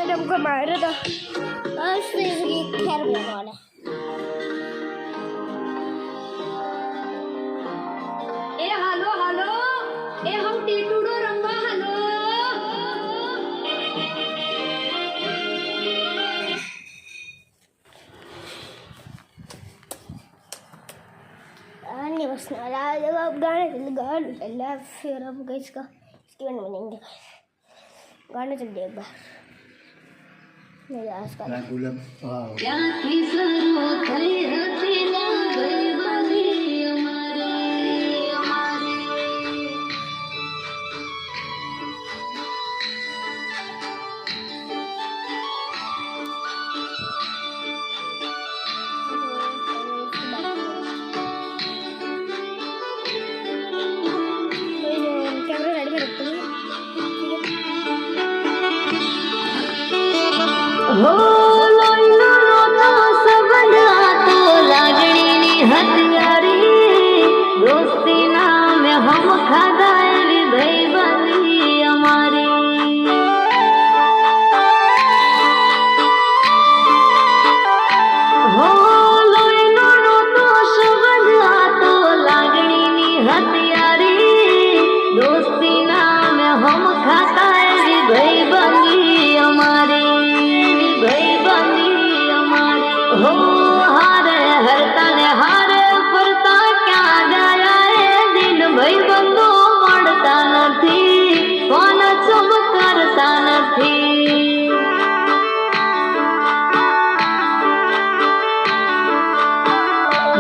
हमको मारा था बस इसकी खैर बोलने ए हालो हालो ए हम टीटूडो रंगा हालो नहीं बस ना जब आप गाने फिर हम इसका इसकी बन बनेंगे गाने चल दिए एक बार नहीं जा इसका ત્યાંથી શરૂ થઈ હતી લાગણી અમારી कैमरा साइड में रखते हैं हो લોહીનો રોતો સંબંધ હતો લાગણીની હથિયારી દોસ્તી નામે હમ ખાધા એવી ભાઈબંધી અમારી હો લોહીનો રોતો સંબંધ હતો લાગણીની હથિયારી દોસ્તી નામે હમ ખાતા એવી ભાઈબંધી અમારી हो हारे हरता ने हारे फरता क्या गया ए दिन भाई बंदो मरता नहीं कोन चुप करता नहीं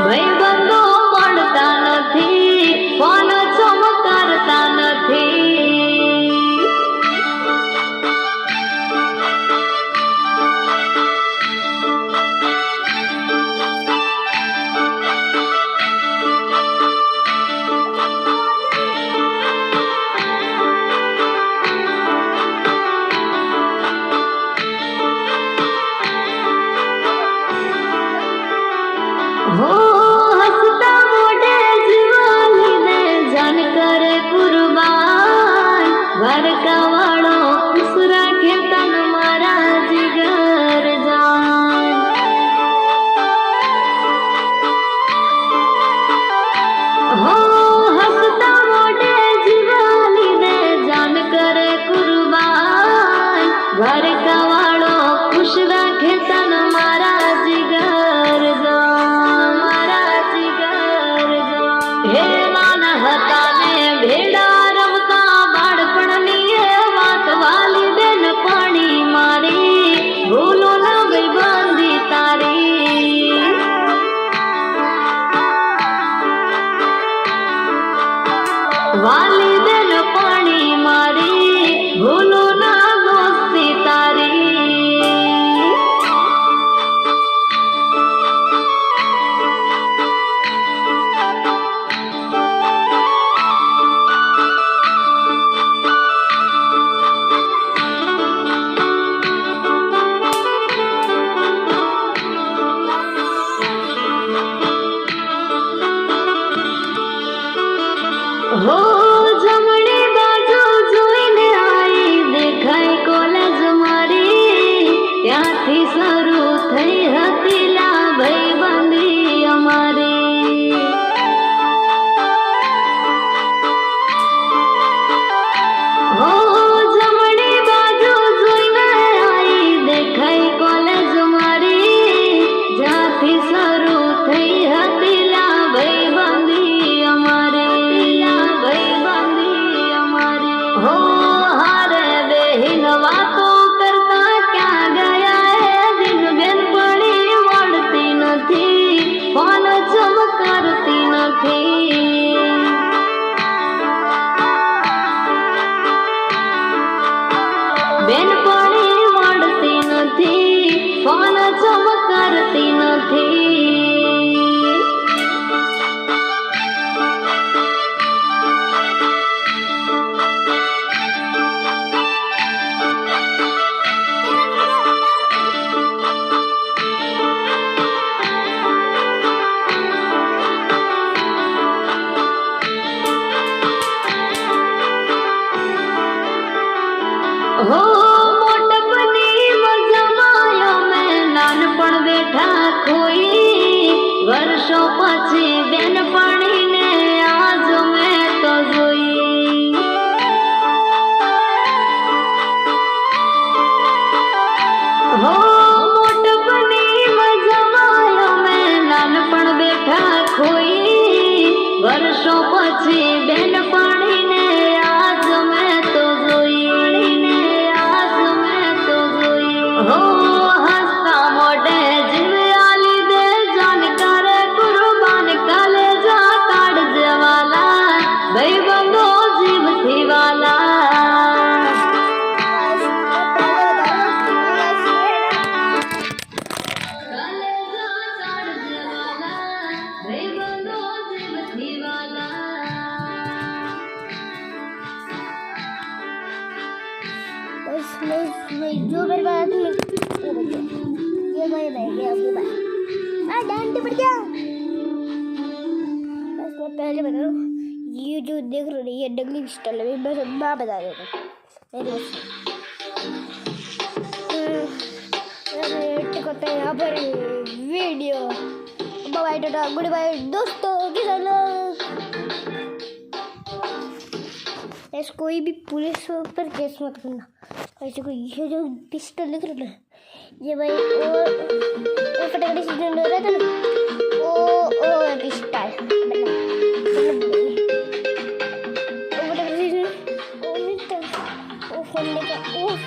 भाई बंदो मरता नहीं कोन चुप करता नहीं हो हंसता मोटे जीवानी ने जान करे कुर्बान घर का वाड़ो खुश रखे तन मारा जिगर जान हो हंसता मोटे जीवानी ने जान करे कुर्बान घर का वाड़ो खुश रखे तन मारा जिगर जान हे नाना હતા ને ભેડા રમતા બાળપણની એ વાત વાલી બેન પાણી મારી ભૂલો ના ગઈ બાંધી તારી વાલી બેન પાણી મારી ભૂલો ના દોસ્તી તારી हो जमणी बाजू જોઈને आई દેખાય કોલેજ મારી ત્યાંથી શરૂ થઈ હતી લા ભાઈબંધી અમારી हो जमणी बाजू જોઈને आई દેખાય કોલેજ મારી જ્યાંથી શરૂ થઈ હતી લા ભાઈબંધી અમારી हो हारे बेहिन वातों करता क्या गया है दिन बेन पड़ी मोड़ती नहीं फोन चुप करती नहीं बेन पड़ी मोड़ती नहीं फोन चुप करती नहीं हो मोटपनी વર્ષો પછી બેનપણીને આજ મેં તો જોઈ. હો મોટપની મજામાં અમે નાનપણ બેઠા ખોઈ. વર્ષો પછી બેનપણીને આજ મેં તો જોઈ. આજ મેં તો જોઈ. હો હસતા મોઢે જીવ આલી દે જાન કરે કુરબાન કલેજા કાઢજે વાલા ભાઈબંધો જીવથી વાલા. जो मेरे पास ये भाई गया आपके पास डांट पड़ गया. बस मैं पहले बता दूँ ये जो देख रहे हो ये डगली पिस्टल है बस मैं बता देता हूँ मेरे करते हैं यहाँ पर video. Bye tata goodbye दोस्तों के साथ कोई भी पुलिस पर केस मत करना. ऐसे को ये जो पिस्टल दिख रहा है ये भाई वो फटाफट से हो रहा था ना वो पिस्टल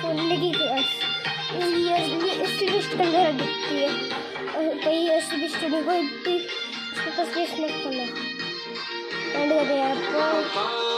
फोड़ने की ये पिस्टल दिखती है और भाई ऐसे पिस्टल को इसके पास केस मत करना. एंड करते हैं आपको.